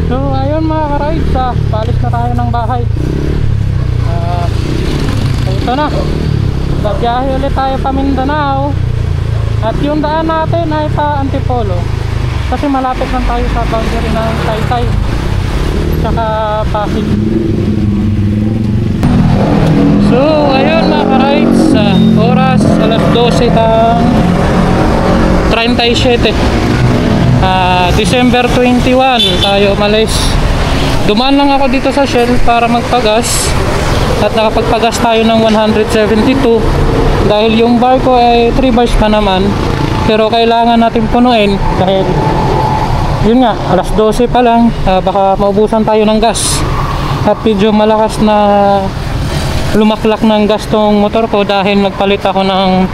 So ayun mga ka-rides, palis na tayo ng bahay. So ito na, babiyahe ulit tayo pa Mindanao. At yung daan natin ay pa Antipolo, kasi malapit lang tayo sa boundary ng Taytay tsaka Pasig. So ayun mga ka-rides, oras alas 12:37. December 21 tayo umalis. Dumaan lang ako dito sa Shell para magpagas, at nakapagpagas tayo ng 172 dahil yung bar ko ay 3 bars pa naman, pero kailangan natin punuin dahil yun nga, alas 12 pa lang. Baka maubusan tayo ng gas, at medyo malakas na lumaklak ng gas tong motor ko dahil nagpalit ako ng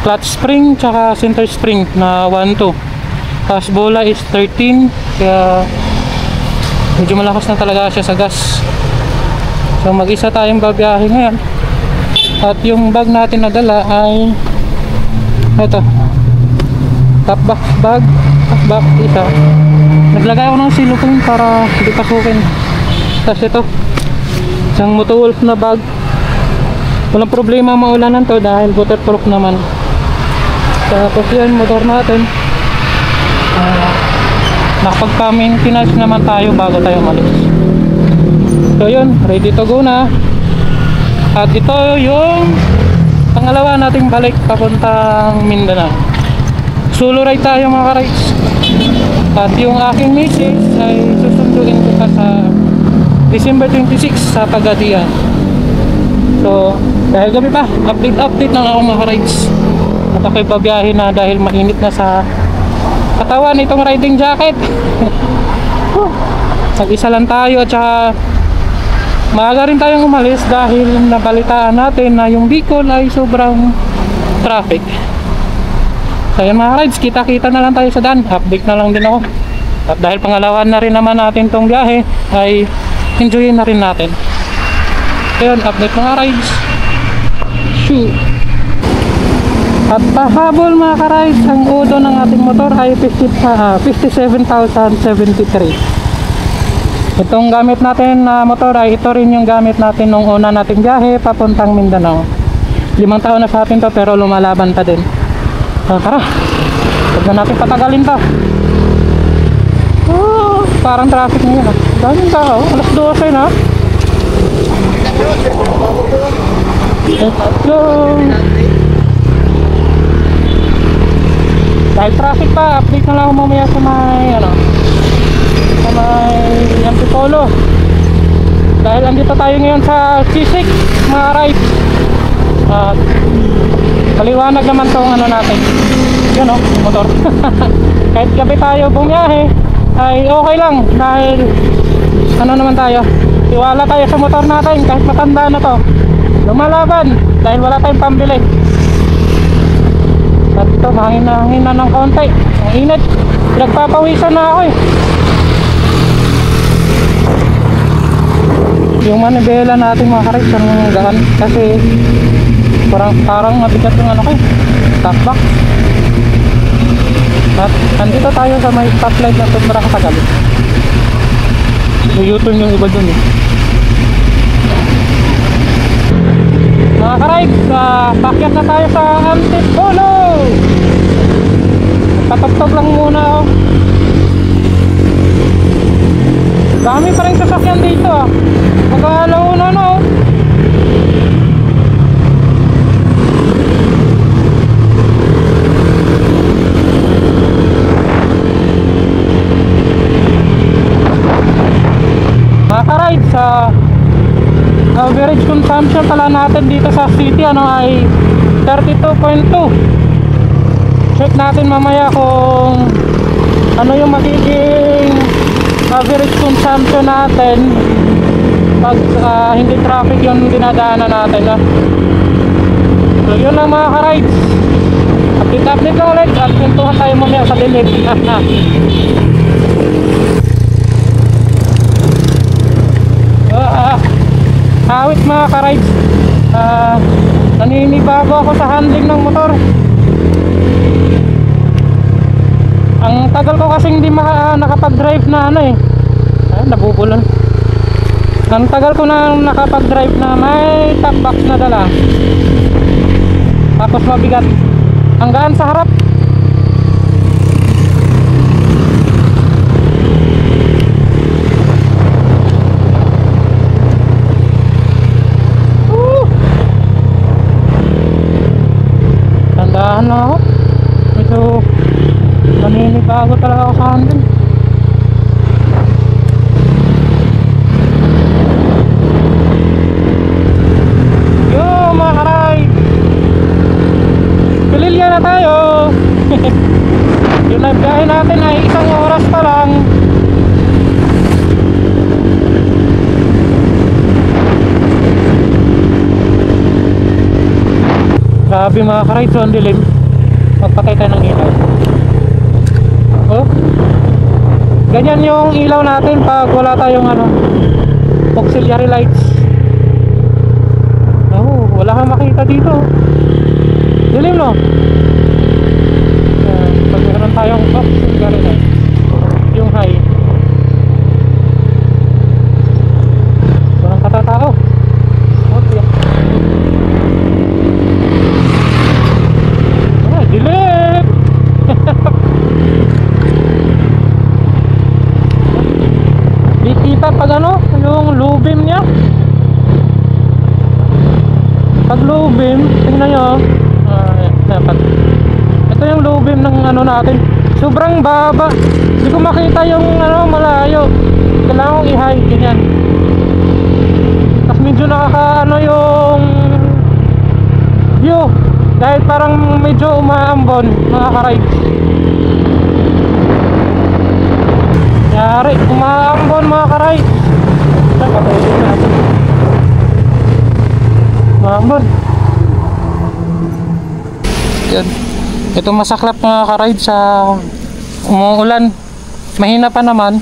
clutch spring tsaka center spring na 1.2. Tapos bola is 13, kaya medyo malakas na talaga siya sa gas. So mag-isa tayong babiyahe ngayon, at yung bag natin na dala ay ito, top box bag, top box isa. Naglagay ako ng silicone para hindi pasukin. Tapos ito, isang Motowolf na bag. Walang problema maulanan to dahil waterproof naman. Tapos yan, motor natin, nakapagpa-maintenance naman tayo bago tayo umalis. So yun, ready to go na. At ito yung pangalawa nating balik papuntang Mindanao. Solo ride tayo mga ka-rides. At yung aking misis ay susunduin ko pa sa December 26 sa Pagadian. So dahil gabi pa, update lang ako mga ka-rides. At ako'y babiyahin na dahil mainit na sa katawan itong riding jacket. Mag-isa lang tayo, at saka maaga rin tayong umalis dahil nabalitaan natin na yung Bicol ay sobrang traffic. So yan mga rides, kita-kita na lang tayo sa daan. Update na lang din ako. At dahil pangalawan na rin naman natin tong biyahe, ay enjoyin na rin natin. Ayun, update mga rides. Shoot. At pahabol mga ka-rides, ang odo ng ating motor ay 57,073. Itong gamit natin na motor ay ito rin yung gamit natin nung una nating biyahe papuntang Mindanao. 5 taon na sa atin to, pero lumalaban pa din. Tara, huwag na natin patagalin to. Parang traffic na yun. Daming tao, alas 12 na. Let's go. Dahil traffic pa, update na lang ako mamaya sa may sa may Antipolo. Dahil andito tayo ngayon sa Chisik mga rides. Paliwanag naman tong natin. Yun motor. Kahit gabi tayo bumiyahe ay okay lang, dahil naman tayo, tiwala tayo sa motor natin. Kahit matanda na to, lumalaban dahil wala tayong pambili. At ito, mahangin na ng konti. Ang init, nagpapawisan na ako Yung manibela natin mga ka-rides, ang gaan, kasi parang mabigat yung top box. At andito tayo sa may stoplight na sobrang katagal. U-turn yung iba dun Mga ka-rides, pakyat na tayo sa Antipolo. Patugtog lang muna ako. Dami pa rin sasakyan dito Mag-alauna na Mga ka-rides, average consumption pala natin dito sa city ay 32.2. Check natin mamaya kung ano yung magiging average consumption natin pag hindi traffic yung dinadaanan natin So yun lang mga ka-rides, update na ulit, at pintuhan tayo mamaya sa dilim. Awit mga ka-rides, naninibago ako sa handling ng motor. Ang tagal ko kasing hindi nakapag-drive na Ay, nabubulan. Ang tagal ko na nakapag-drive na may top box na dala. Tapos mabigat. Ang gaan sa harap. Tandaan na ako. Medyo naninibago talaga ako sa handle. Mga ka-ride, Pililya na tayo. Yung nagbiyahe natin ay 1 oras pa lang. Grabe mga ka-ride, so ang dilim. Magpatay tayo ng ilaw. Oh, ganyan yung ilaw natin pag wala tayong auxiliary lights. Wala kang makita dito. Dilim, no? Pag meron tayong auxiliary light, yung high, walang katatao. Okay. Dilim. Di kita pag yung lubim niya. Pag low beam, tingnan nyo. Ito yung low beam ng natin. Sobrang baba. Hindi ko makita yung malayo. Kailangan kong i-high, ganyan. Tapos medyo yung view. Dahil parang medyo umaambon, mga ka-rides. Yari, umaambon mga ka-rides. Patuloy natin. Mamon. Yan. Ito masaklap mga ka-ride sa umuulan. Mahina pa naman,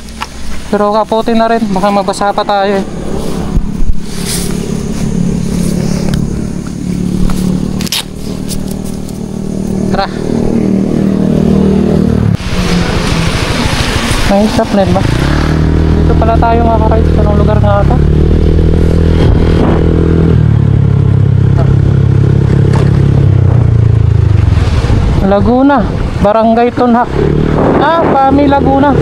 pero kapote na rin. Baka mabasa pa tayo. Tara. May stop net ba? Dito pala tayo mga ka-ride. Sa lugar nga ito. Laguna, Barangay Tunhak. Pami Laguna.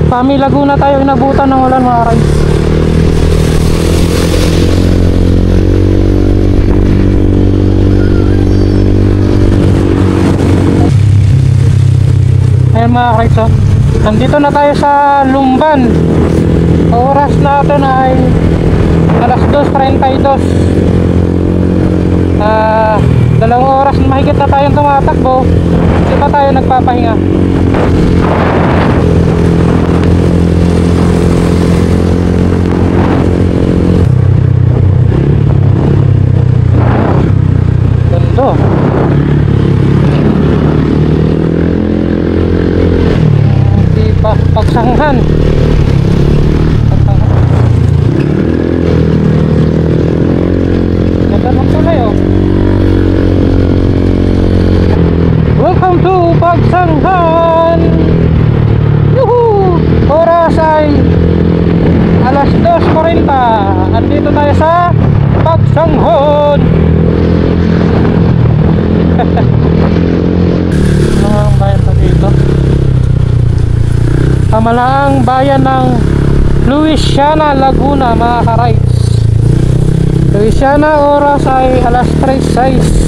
Pami Laguna tayo inabutan ng ulan mga rides. Ayan mga rides, nandito na tayo sa Lumban. Oras natin ay alas 2:32. 2 oras mahigit na tayong tumatakbo. Hindi pa tayo nagpapahinga. Ganda. Hindi pa pagsanghan. Ganda ng tulay, oh. Welcome to Pagsanghan. Yuhu! Oras ay alas 2:40. Andito tayo sa Pagsanghan. Ang bayan pa dito. Pamalaang bayan ng Luisiana, Laguna mga ka-rides. Luisiana, oras ay alas 3:06.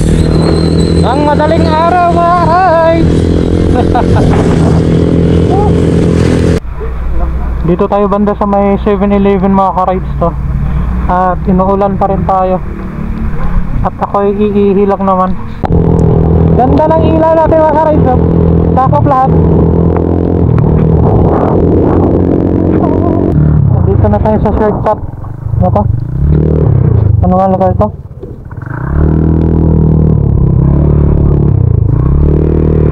Ang madaling araw mga rides. Dito tayo banda sa may 7-Eleven mga ka-rides to. At inuulan pa rin tayo. At ako'y iihilang naman. Ganda ng ilaw natin mga ka-rides, oh. Sakop lahat. Dito na tayo sa shortcut. Ano to? Ano nga lugar to?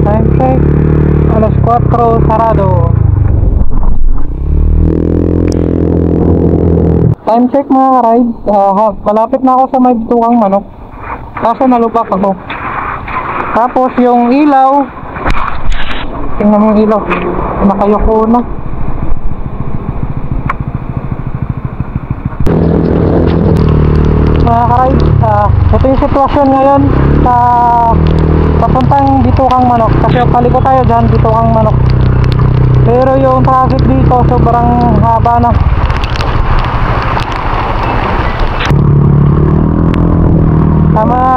Time check, alas 4 sarado. Time check mga ride. Malapit na ako sa may tukang manok. Kaso nalupak ako. Tapos yung ilaw, tingnan mo yung ilaw, nakayoko na. mga ka-ride, ito yung sitwasyon ngayon sa papuntang Bitukang Manok, kasi paliko tayo dyan, Bitukang Manok. Pero yung traffic dito sobrang haba na.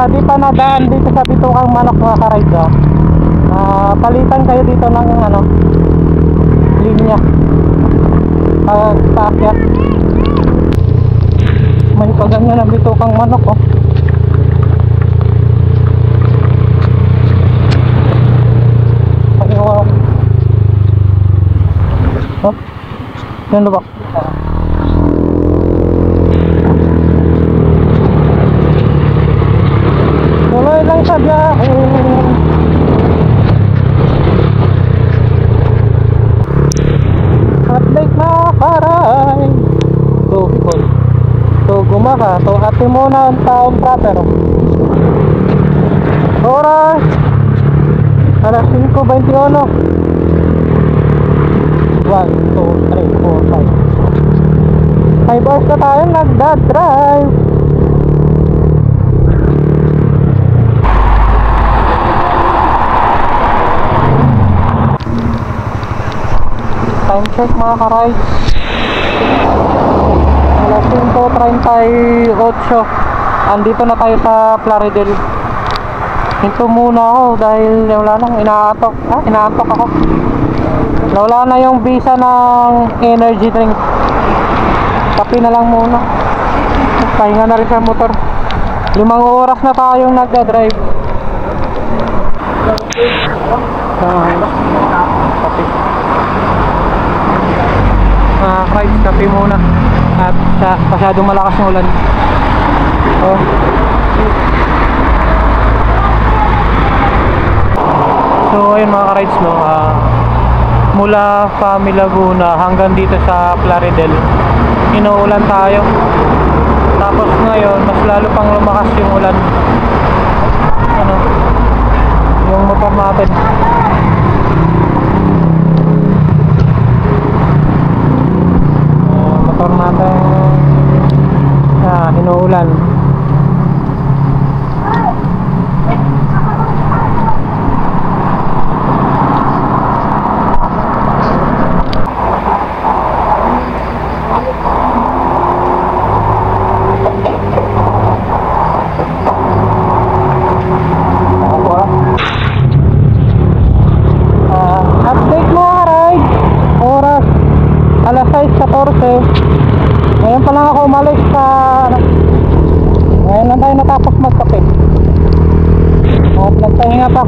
Di pa nadaan dito sa Bitukang Manok mga ka-ride, palitan kayo dito ng linya pag-taakyat. May paganyan ang Bitukang Manok, oh. Oh, yan lubak. Tuloy lang sa biyahe. Update na paray. To Bicol, to Gumaca, to Atimunan, taong proper. Oras alas 5:21. 1, 2, 3, 4, 5 hours na tayong nagdadrive. Time check mga ka-ride, alas 5:38. Andito na tayo sa Plaridel. Hinto muna ako dahil wala nang inaantok ako. Nawala na yung visa ng energy drink. Kape na lang muna. Pahinga na rin sa motor. 5 oras na tayong nagdadrive. Kape. Rides, kape muna. At masyadong malakas ng ulan. Oh. So ayun mga ka-rides, no, mula Fami Laguna hanggang dito sa Plaridel inuulan tayo. Tapos ngayon mas lalo pang lumakas yung ulan. Yung motor natin, inuulan. Update mo ride. Oras alas 6:14. Ngayon pa lang ako umalis sa ngayon lang tayo natapos magkape at nagpahinga pa.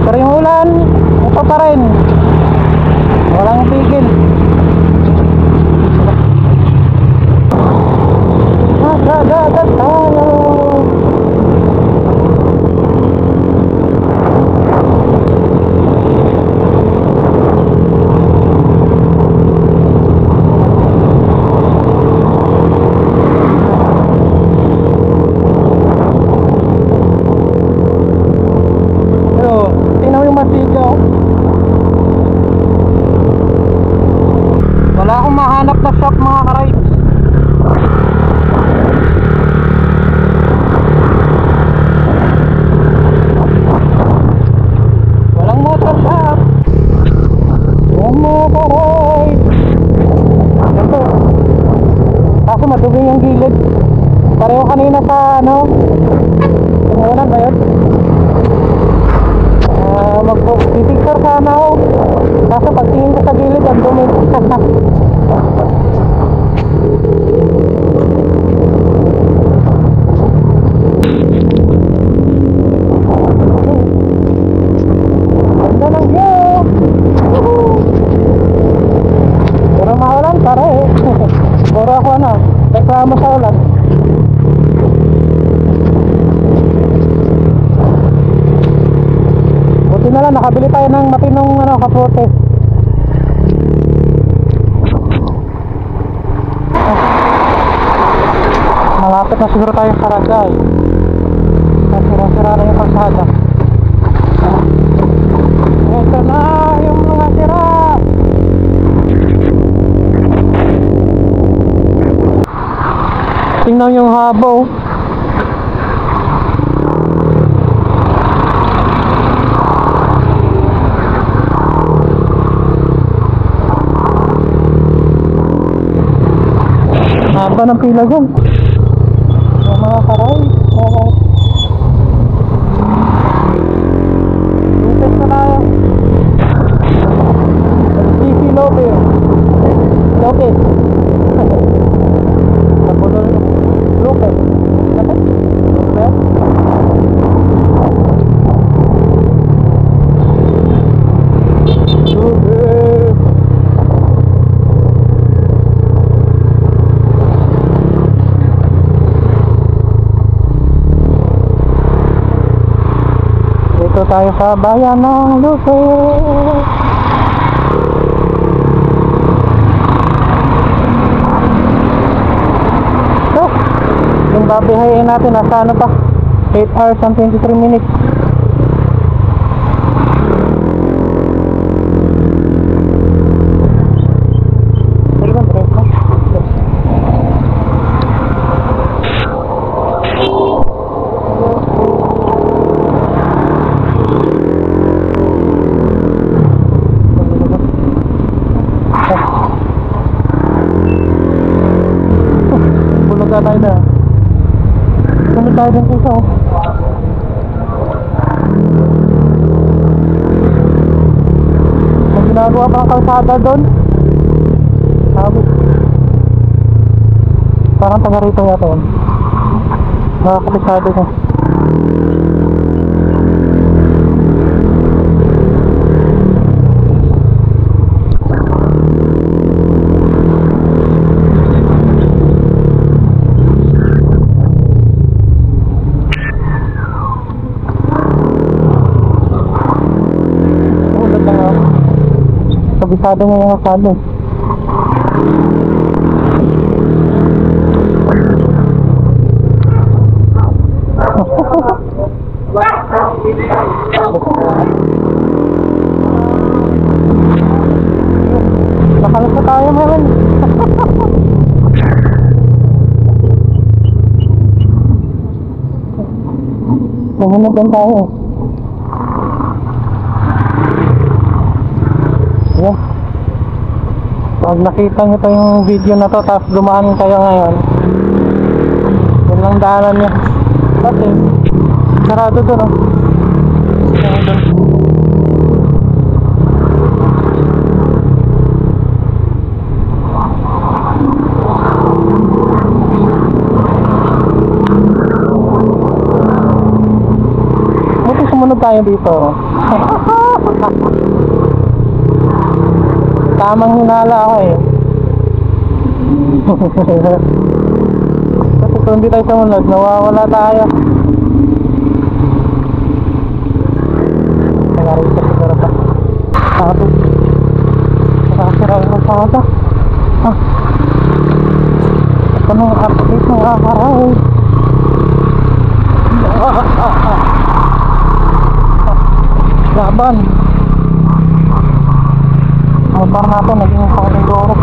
Pero yung ulan ito pa rin, walang tigil. Nagdadagat tayo. Wala akong mahanap na shop mga ka-rides. Walang motor shop. Walang motor ride. Ito, kaso maduging yung gilid. Pareho kanina sa tumunan ba yun? Mag-picture sana ako. Kaso pagtingin ko sa gilid ang dumi. Ganda ng view. Pero maulan pare. Puro ako reklamo sa ulan. Buti na lang nakabili tayo ng matinong kapote. Malapit na siguro tayo sa Ragay. Sira-sira na yung kalsada. Ito na yung mga sira. Tingnan yung Davao. Haba ng pila dyan. Yung mga karay. Lupes na tayo. GC Lopez. Lopez. Lopez. Lopez. Dito tayo sa bayan ng Luzon. So, yung babihayin natin nasa ano pa, 8 hours and 23 minutes. Tayo na. Sunod tayo din isa oh. May ginagawa pa ang kalsada doon. Sabi. Parang taga rito yata yun. Mga kalsada niya. Kabisado niya yung asado. Nakalas na tayo naman. Namunod lang tayo. Yeah. Pag nakita nyo pa yung video na to tapos dumaan kayo ngayon, yun lang daanan nyo. Kasi sarado doon oh. Buti sumunod tayo dito. Tamang hinala ako eh. Kasi kung hindi tayo sumunod, nawawala tayo. Nangarin sa siguro pa. Sabi. Nakasira yung masada. Ito nung update ng akaray. Laban. Motor natin naging kaligoro.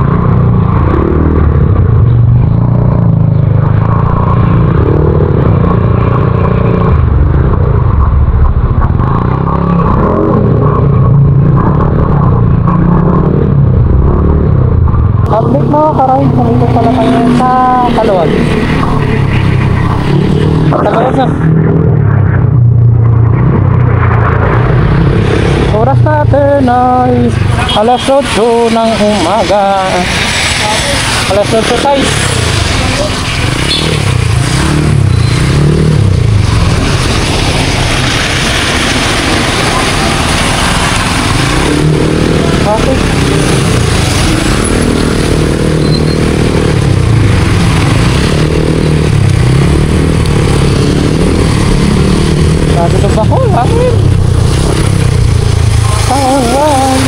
Update mga karay, nandito pala tayo sa Kaluwag. Kaluwag na. Oras natin ay alas 8 ng umaga. Alas 8 tayo. Okay. Sabi ko ba ko? Amin. Ayan.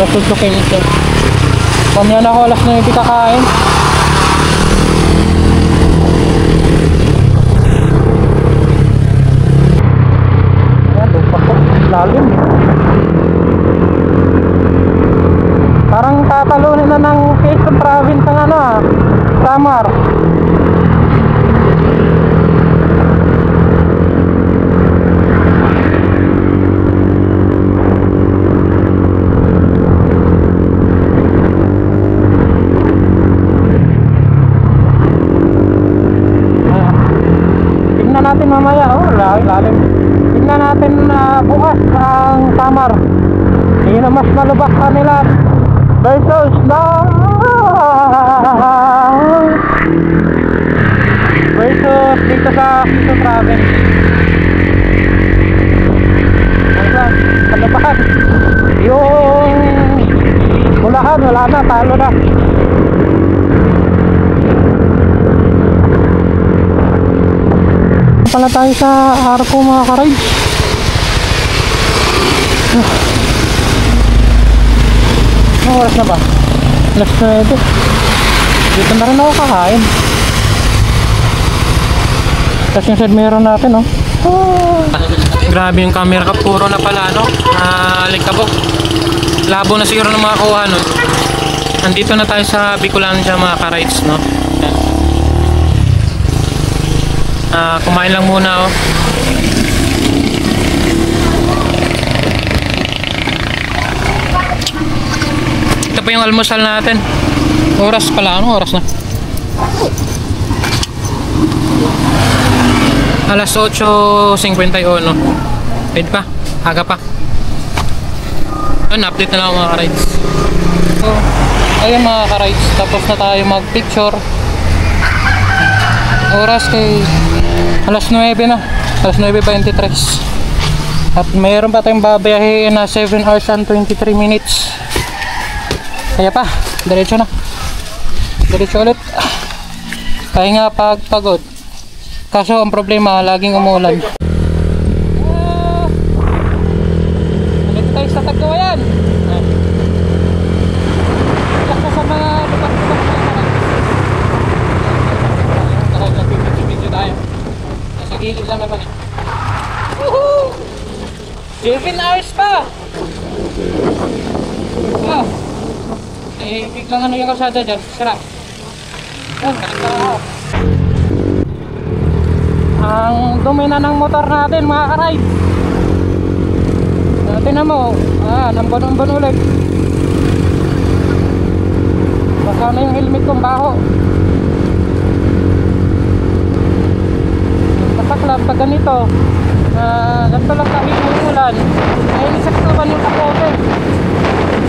Nasusukin ito. Pamyan ako alas na yung kakain. Ayan, lupa ko. Lalim. na ng Quezon Province ang ano Samar. Tingnan natin mamaya, lalim. Tingnan natin bukas ang Samar. Yun ang mas malubak kanila versus versus dito sa Quezon Province. Ang kalubakan yung Bulacan, wala na, talo na. Pala tayo sa Arco mga ka-rides. Anong oras na ba? Alas 9. Dito na rin ako kakain. Tapos yung side mirror natin, oh. Grabe yung camera ka, puro na pala, no? Likabok. Labo na siguro ng mga kuha, no? Nandito na tayo sa Bicolandia mga ka-rides, no? Kumain lang muna, oh. Ito pa yung almusal natin. Oras pala, anong oras na? Alas 8:51. Pwede pa? Aga pa. Update na lang ako mga ka-rides. So, ayun mga ka-rides, tapos na tayo mag-picture. Oras kay alas 9 na. Alas 9:23. At mayroon pa tayong babayahin na 7 hours and 23 minutes. Kaya pa, diretso na. Diretso ulit. Kaya nga pagod. Kaso ang problema, laging umulan. Dito tayo sa Tagkawayan. Laksa sa mga lugar-lugar na video tayo. Nasa gilid lang naman. Woohoo! 7 hours pa! Oh. Biglang ano yung kalsada dyan. Sarap. Yan, kalsada. Ang dumi na ng motor natin mga ka-ride. Tingnan mo, nambon-ambon ulit. Baka na yung helmet kong baho. Kasaklap pag ganito, ganito lang kahit yung ulan, ay nisaktuban yung kapote.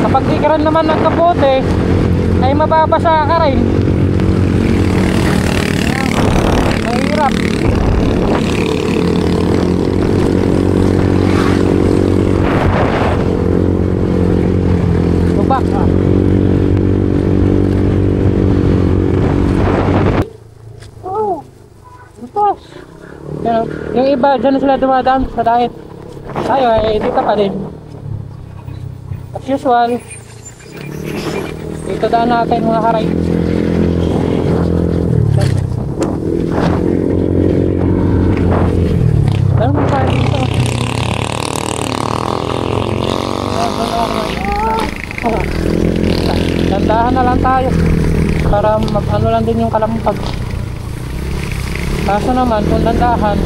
Kapag ikaran naman ng kapote, ay mababasa ka rin. Mahirap. Lubak ah. Oh, lupas. Yung iba dyan sila dumadaan sa dahit. Tayo ay dito pa din. As usual, dito daan natin mga karay. Ano man tayo dito? Dandahan na lang tayo para ano lang din yung kalampag. Kaso naman kung dandahan,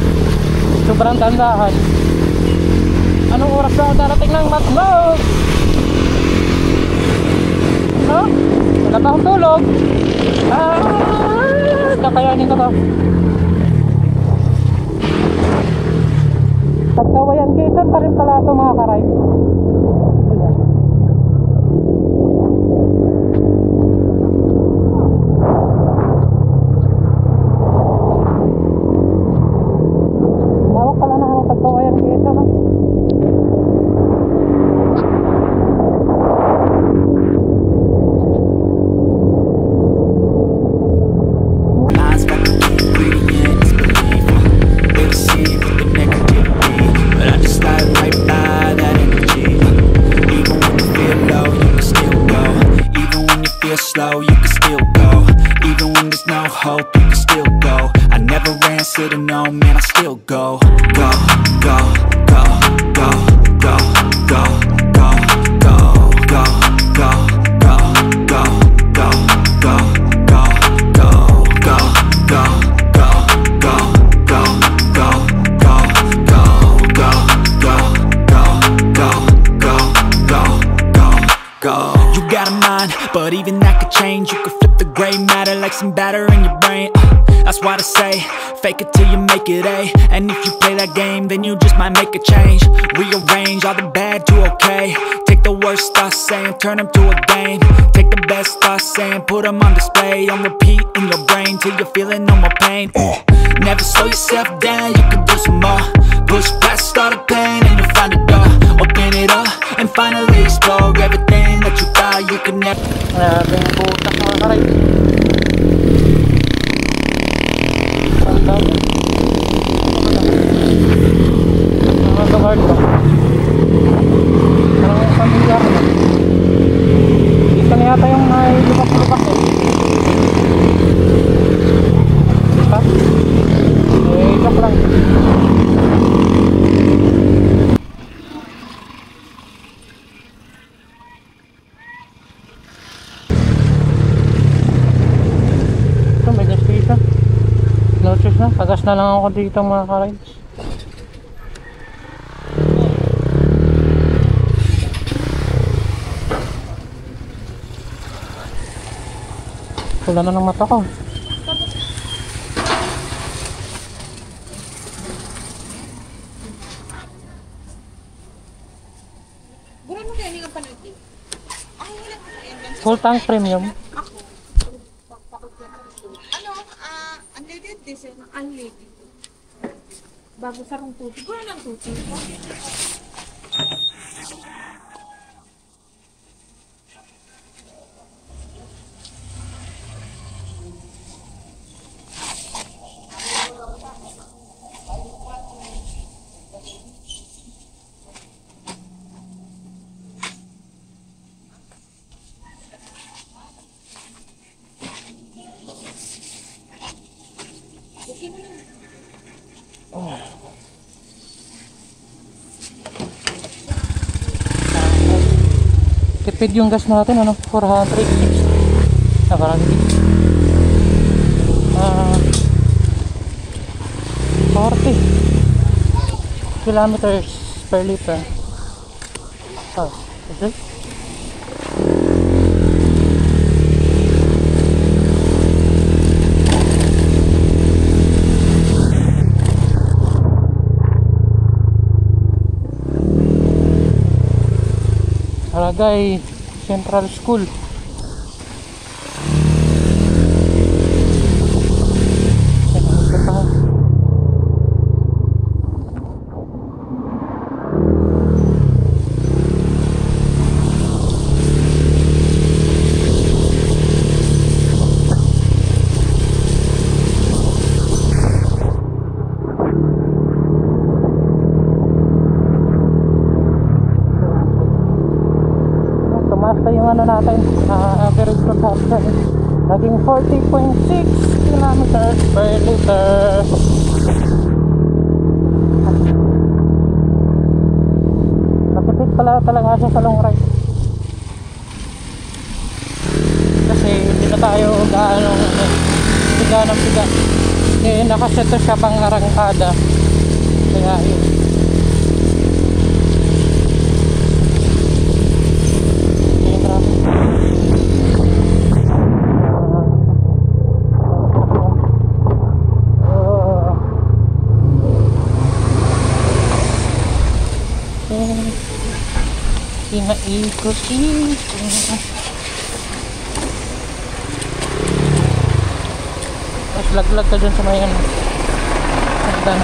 sobrang dandahan, anong oras na darating ng matlog? No? Wala pa akong tulog. Kakayanin ko to. Tagkawayan Quezon pa rin pala ito mga karay. Lawak pala na ang Tagkawayan Quezon, no? Slow, you can still go. Even when there's no hope, you can still go. I never answer to no, man, I still go. Go, go, go, go, go, go, go, go, go, go, go, go, You got a mind, but even that could change. You could flip the gray matter like some batter in your brain. That's why I say, fake it till you make it A. And if you play that game, then you just might make a change. Rearrange all the bad to okay. Take the worst thoughts saying, turn them to a game. Take the best thoughts saying, put them on display. On repeat in your brain till you're feeling no more pain. Never slow yourself down, you can do some more. Push past all the pain and you'll find a door. Open it up and finally explore everything that you thought you could never. Grabing putak mga karay. Mga guard ba? Parang pamilyar na. Dito na yata yung may lupak-lupak eh. Diba? Joke lang. Ito, may gas station. Notice na, pagas na lang ako dito mga ka-rides. Wala na ng mata ko. Full tank premium. Unleaded diesel, unleaded. Bago sa rong tuti. Gura ng tuti. Tipid yung gas natin, ano? 460. Parang 40 kilometers per liter. Oh, is it? Barangay Central School. Basta yung ano natin, average consumption naging 40.6 kilometers per liter. Nakipid pala talaga siya sa long ride kasi hindi na tayo gaano piga ng piga eh, nakaseto siya pang arangkada kaya yun. Pinaikot-ikot. Tapos laglag ka dyan sa may ano. Hagdan.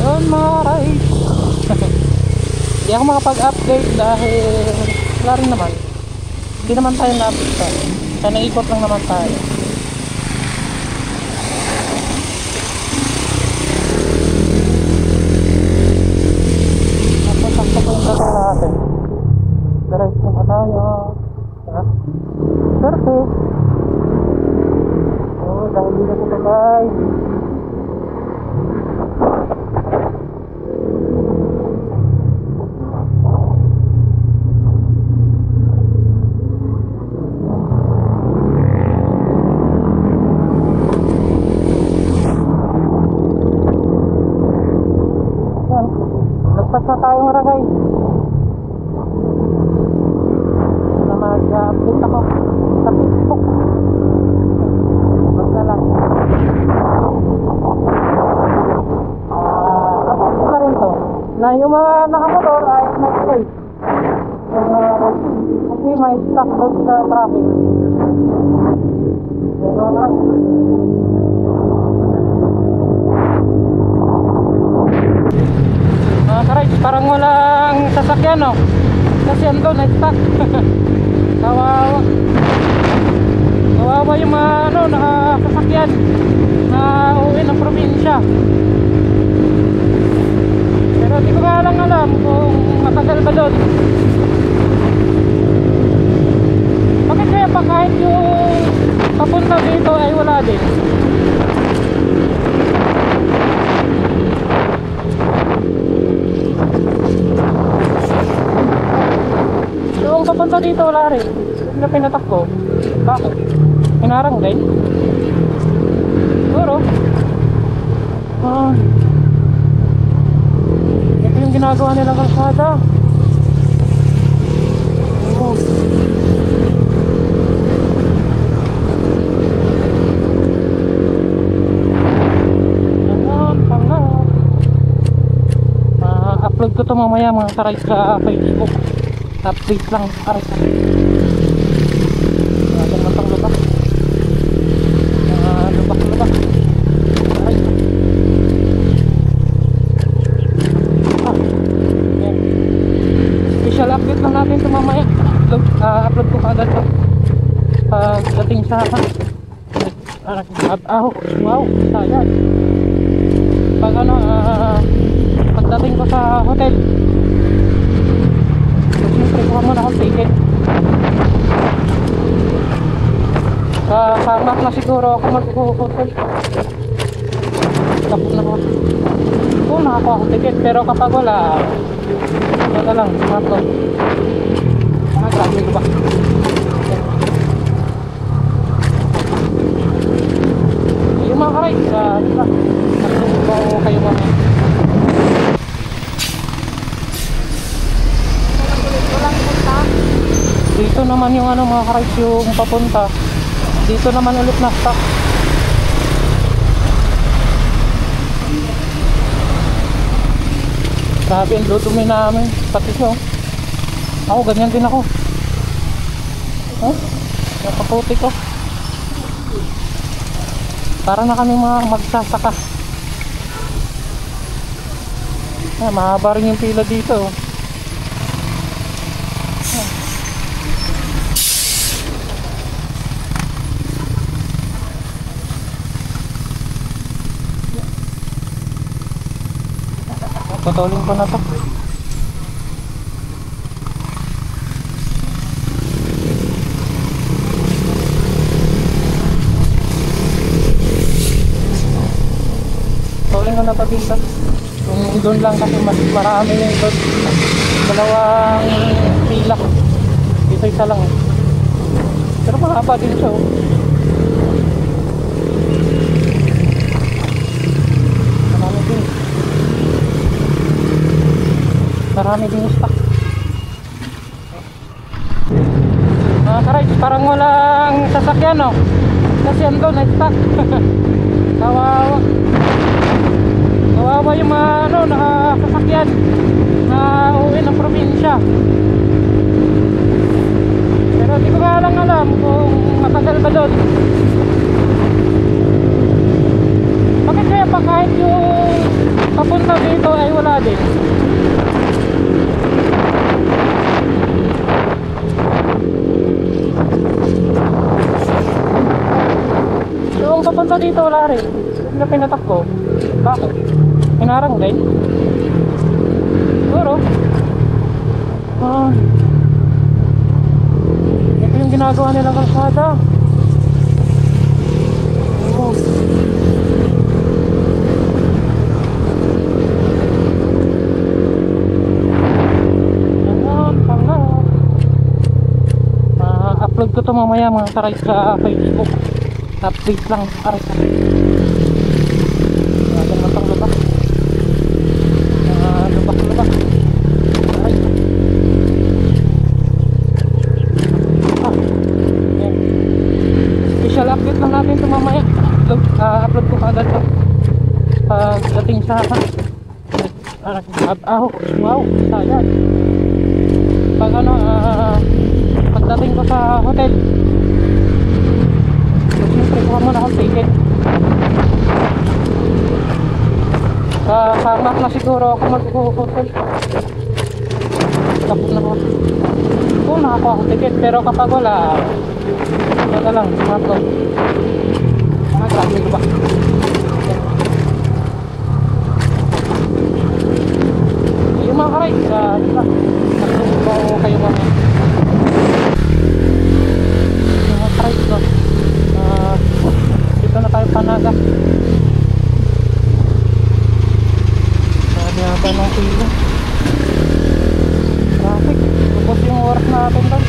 Yun mga rides. Hindi ako makapag-update dahil wala rin naman. Hindi naman tayo napita. Kaya naikot lang naman tayo. Tapos sakto po yung dating natin. Diretso pa tayo. Swerte. Oo, dahil dito po tayo. na mag-update ako sa Facebook. Wag na lang. Update ko na rin to na yung mga nakamotor ay may space. Kasi may stuck doon sa traffic. Mga ka-rides, parang walang sasakyan, no? Kasi andun, na-stuck. Kawawa. Kawawa yung mga nakasasakyan na uwi ng probinsya. Pero di ko nga lang alam kung matagal ba doon. Bakit kaya pa kahit yung papunta dito ay wala din? Yung papunta dito wala rin. Hindi na pinatakbo. Bakit? Hinarang din? Siguro. Ito yung ginagawa nilang kalsada. Oh. Upload ko to mamaya mga karay sa Facebook. Update lang karay sa natin matang lubak. Lubak karay. Yan. Special update lang natin to mamaya. Upload ko agad to pagdating sa wow, sayang. Pag pagdating ko sa hotel, so siyempre kuha muna akong ticket. Sa map na siguro ako mag-hotel. Tapos na ako. Kung nakakuha akong ticket, pero kapag wala, wala lang, map ko. Grabe ko ba? Yung mga karay, ba o kayo mga dito naman yung mga karay yung papunta dito naman ulit na stock. Grabe ang dudumi namin pati siya ako ganyan din ako napaputi ko para na kami mga magsasaka. Mahaba rin yung pila dito. Patuloy ko na to. Patuloy ko na to dito. Kung doon lang kasi mas marami yung doon. Dalawang pila. Dito isa lang. Pero mahaba din siya. Marami din. Marami din yung stock. Mga ka-rides, parang walang sasakyan, no? Kasi andun, na-stock. Kawawa. Kawawa yung mga nakasasakyan na uwi ng probinsya. Pero di ko nga lang alam kung matagal ba doon. Bakit kaya pa kahit yung papunta dito ay wala din? Yung papunta dito wala rin. Hindi na pinatakbo. Bakit? Hinarang din? Siguro. Ito yung ginagawa nilang kalsada. Oh. Upload ko to mamaya mga karay sa Facebook. Update lang karay sa natin matang lubak. Lubak. Karay. kaagad to. Pagdating sa wow, sayang. Pag ano, pagdating ko sa hotel, so siyempre kuha muna akong ticket. Sa Mac na siguro ako mag-hotel. Tapos na ako. Kung nakakuha akong ticket, pero kapag wala, wala lang, mato. Grabe ko ba? Yung mga karay, nagtulog ba o kayo mga karay ko. Dito na tayo Panaga. Haba ng pila. Traffic. Tapos yung oras natin doon.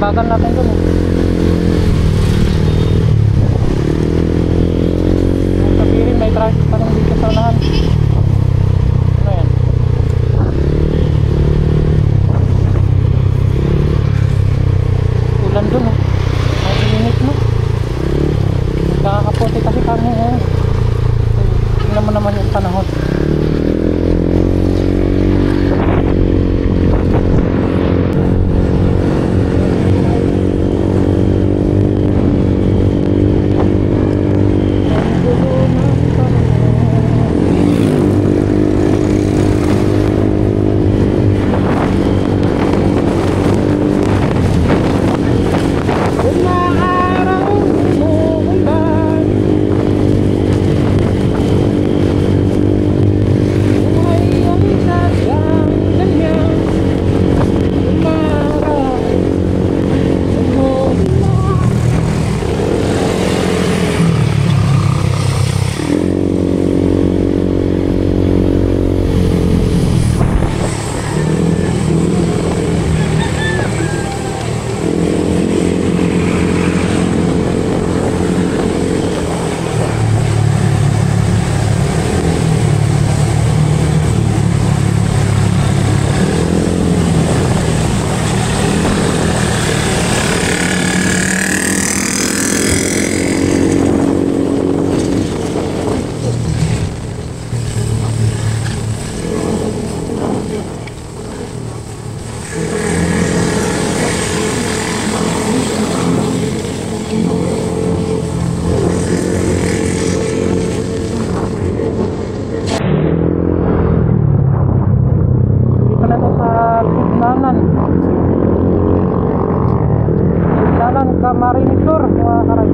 Bagal natin doon eh. Sabihin may traffic pa rin dito sa unahan. Ano yan? Ulan doon eh. Ang init no. Nakakaputi kasi kami eh. Tingnan mo naman yung panahon. Camarines Sur mga karay.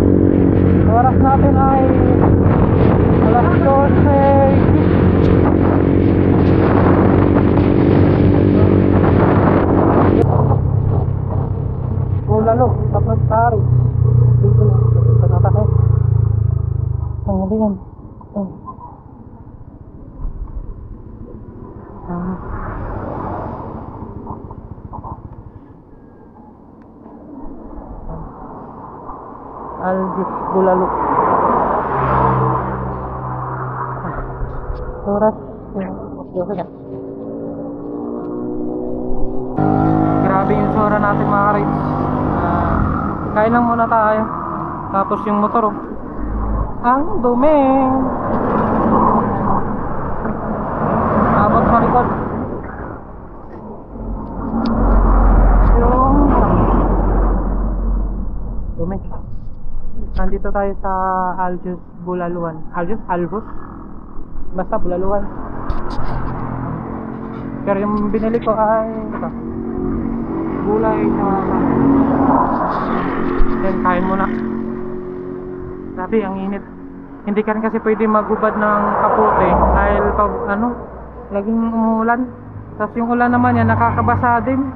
Oras natin ay alas 12:20. Lalo, tapos tari. Dito na, tayo. Ang hali yan. Aljus Bulalo. Oras. Grabe yung sura natin mga rides. Kain lang muna tayo. Tapos yung motor ang dumi. Abot sa likod. Yung dumi. Nandito tayo sa Aljus Bulaluan. Albus? Basta Bulaluan. Pero yung binili ko ay ito. Gulay na then kain muna. Sabi ang init. Hindi ka rin kasi pwede magubad ng kapote dahil pag laging umulan. Tapos yung ulan naman yan nakakabasa din.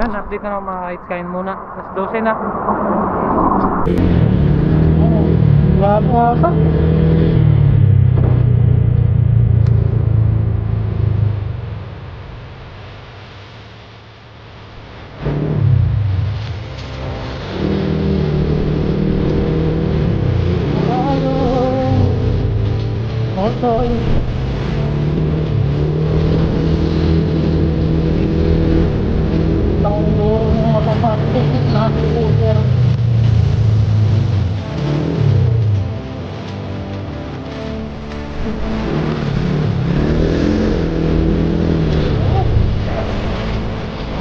Yan, update na mga rides. Kain muna. Mas 12 na. Wala. Motoy. Tanggung automatic na scooter.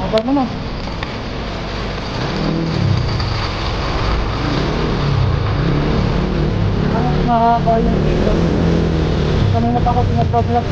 Abang mo na. Mahaba yung dito. Kanina pa ako pinaproblem.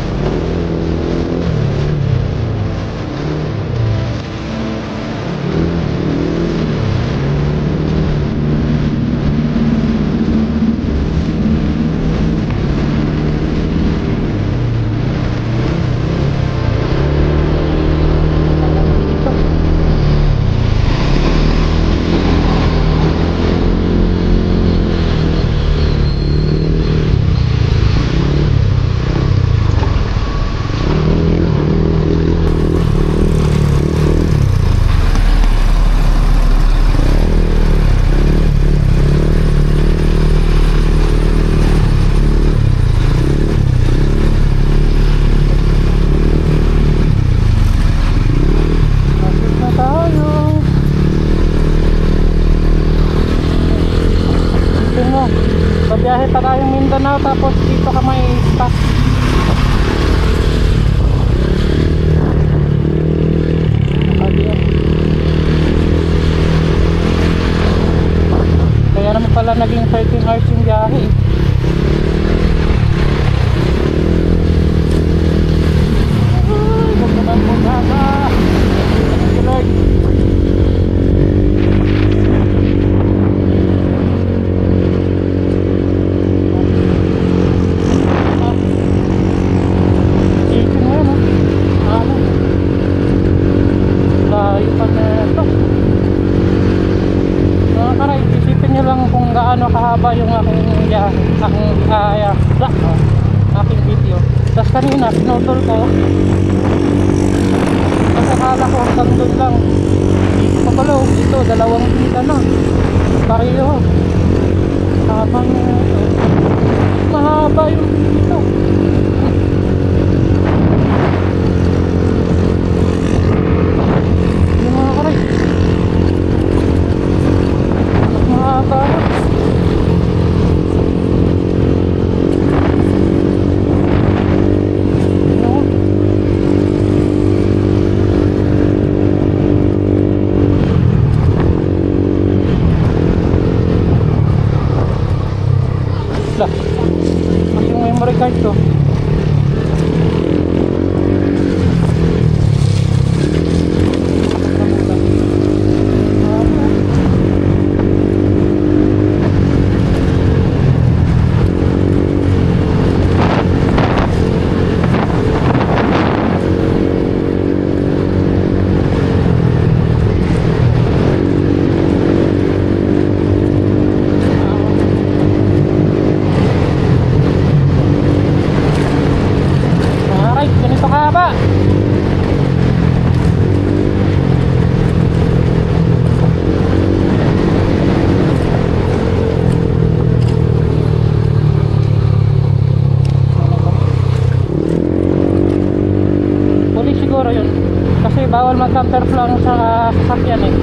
Babiyahe pa tayong Mindanao tapos dito ka may stop. Kaya naman pala naging 13 hours yung biyahe. Huwag naman po sana. Thank you Lord. Gaano kahaba yung aking video. Tapos kanina pinutol ko kasi akala ko hanggang doon lang. Kapalo dito 2 kita na pareho. Mahaba yung dito. Yung mga karay mahaba. Lah, mas yung memory card to. Siguro yun kasi bawal mag-counterflow sa sasakyan eh.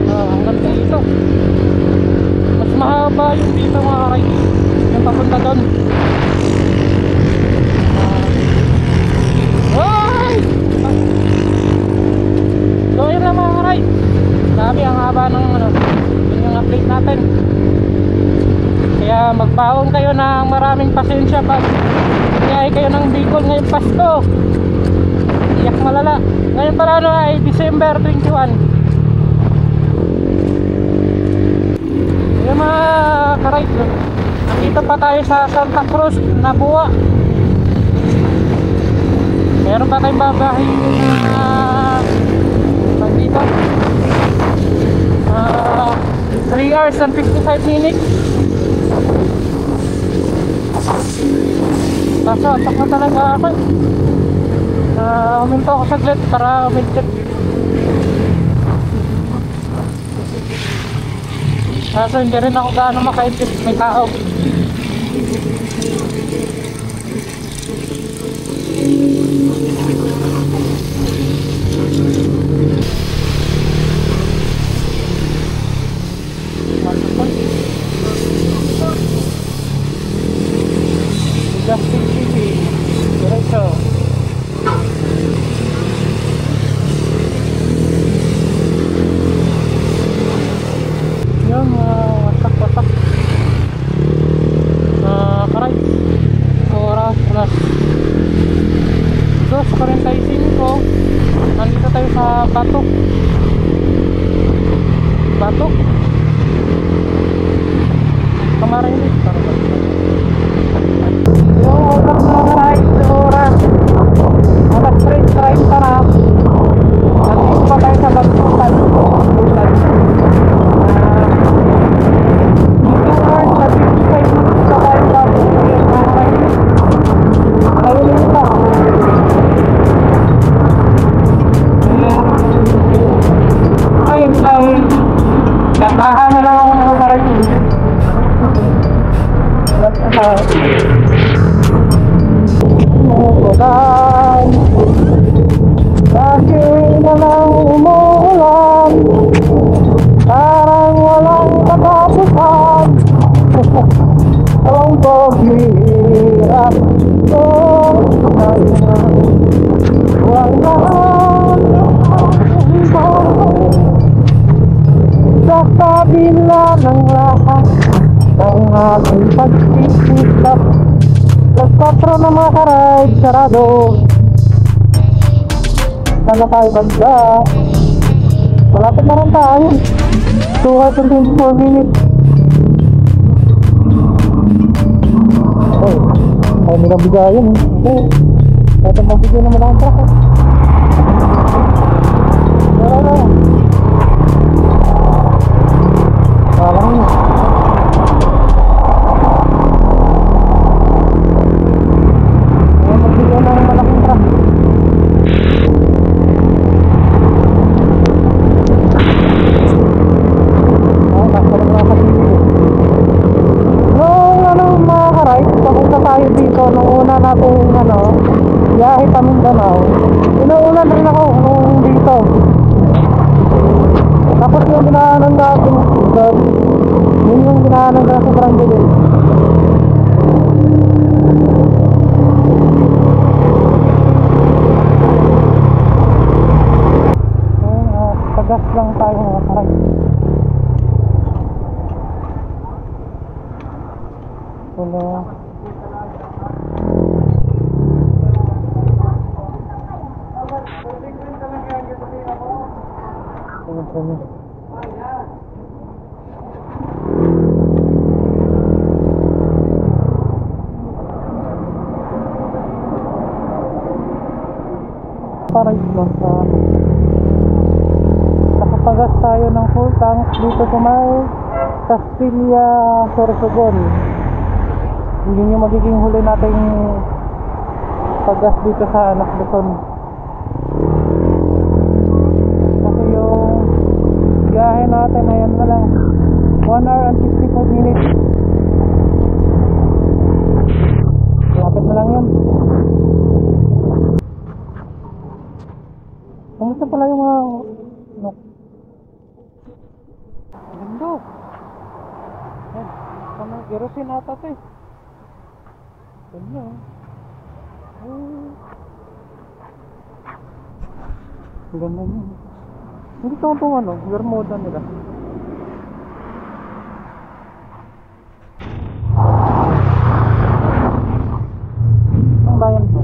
Hanggang dito mas mahaba yung dito mga karay yung papunta doon. So yun lang mga karay, sabi ang haba ng yun yung update natin. Kaya magbaon kayo ng maraming pasensya pag biyahe kayo ng Bicol ngayong Pasko. Iyak malala. Ngayon pala ay December 21. Yung mga karay, nandito pa tayo sa Santa Cruz, Nabua. Meron pa tayong babahay dito 3 hours and 55 minutes. Kaso atak na talaga ako. Huminto ako saglit para umidjit. Kaso hindi rin ako gaano makaidjit, may tao. Justin City, diretso. Yung wasak-wasak karay oras plus 2:45. Nandito tayo sa Batok Camarines. Yung oras na karay oras alas 3:30 na. Nandito pa tayo sa Bagtutan. Kantahan na lang ako ng karating. Umuulan, lagi na lang umuulan, parang walang katapusan. Ang paghihirap ko walang sa kabila ng lahat ng aking pagsisikap. Alas 4 na mga karide, sarado. Sana tayo banda. Malapit na rin tayo. 2 hours and 24 minutes. Ay, may nabigayan. Ito mabigay naman ang truck. Wala. Parang yun. Ay, magbigay na ng malaking truck. Ay, nakalang nakasito. Nung mga karide, papunta tayo dito nung una natin biyahe pa Mindanao. Inuulan rin ako nung dito. Tapos yung ginaanan natin yun yung ginaanan na sobrang dilim. Pagas lang tayo mga karide. Para ito nakapagas tayo ng full tank dito sa may Castilla, Sorsogon. Yun yung magiging huli nating pagas dito sa Anak Luzon. Kasi yung biyahe natin ayan na lang 1 hour and 54 minutes. Lapit na lang yan. Kamusta pala yung mga ganda. Yan, kami Gerosin ata ito eh. Ganda. Ganda niya. Hindi ito itong Bermuda nila. Ang bayan po.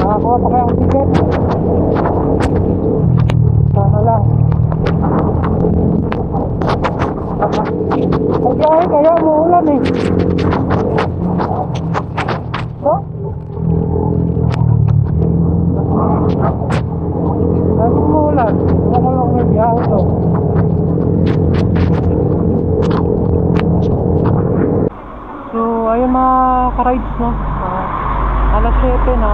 Nakakuha pa kaya ang ticket. Sana lang. Ay biyahe kaya umuulan eh. So? Dahil umuulan. Makulong may biyahe to. So ayun mga ka-rides no. Alas 7 na.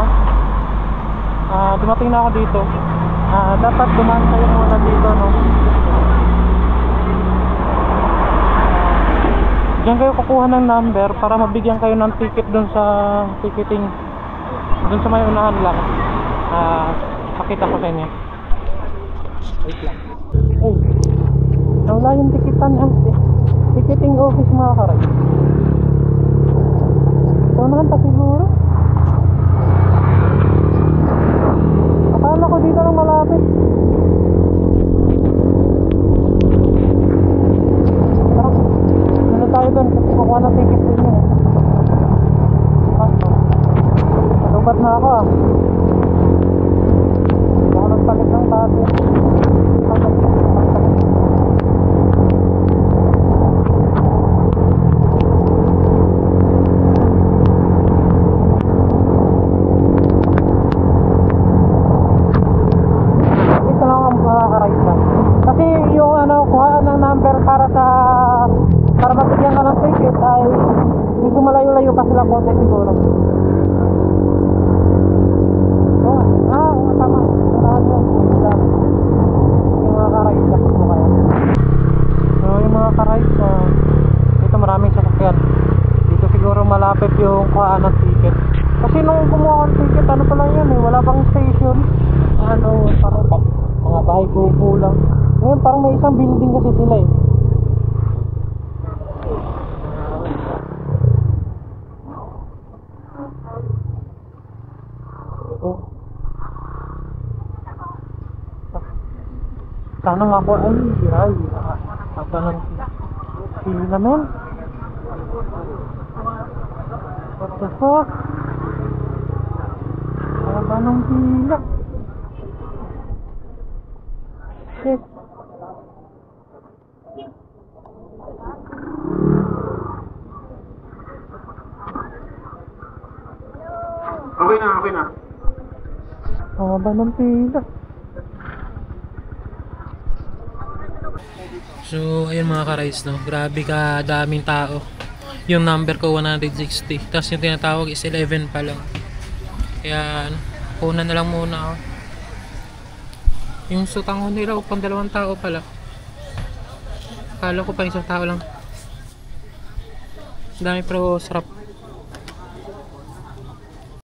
Dumating na ako dito. Dapat dumaan kayo muna dito no. Diyan kayo kukuha ng number para mabigyan kayo ng ticket dun sa ticketing. Dun sa may unahan lang. Pakita ko sa inyo. Wait lang. Hey, nawala yung ticketan. Ticketing office mga karay. Unahan pa siguro. Akala ko dito lang malapit. Tayo doon kasi kukuha ng ticket din yun nalubat na ako hindi ako nagpalit ng tabi ito lang ang makaka-ride lang kasi yung kuhaan ng number para mabigyan ka ng ticket ay medyo malayo-layo pa sila konti siguro. Tama. Yung mga ka-ride kapag mo kaya. So yung mga ka-ride dito maraming sasakyan. Dito siguro malapit yung kuhaan ng ticket. Kasi nung kumuha ng ticket ano pa lang yan eh, wala bang station. Parang mga bahay kubo lang. Ngayon parang may isang building kasi sila eh. Tanong ako ay apa nang pila men? What the fuck? Apa nang pila? Shit. Okay na. Apa nang pila? So ayun mga ka-rides no, grabe ka daming tao. Yung number ko 160, tapos yung tinatawag is 11 pa lang. Kaya una na lang muna ako. Yung sutang ko nila upang 2 tao pala. Akala ko pa isang tao lang. Dami pero sarap.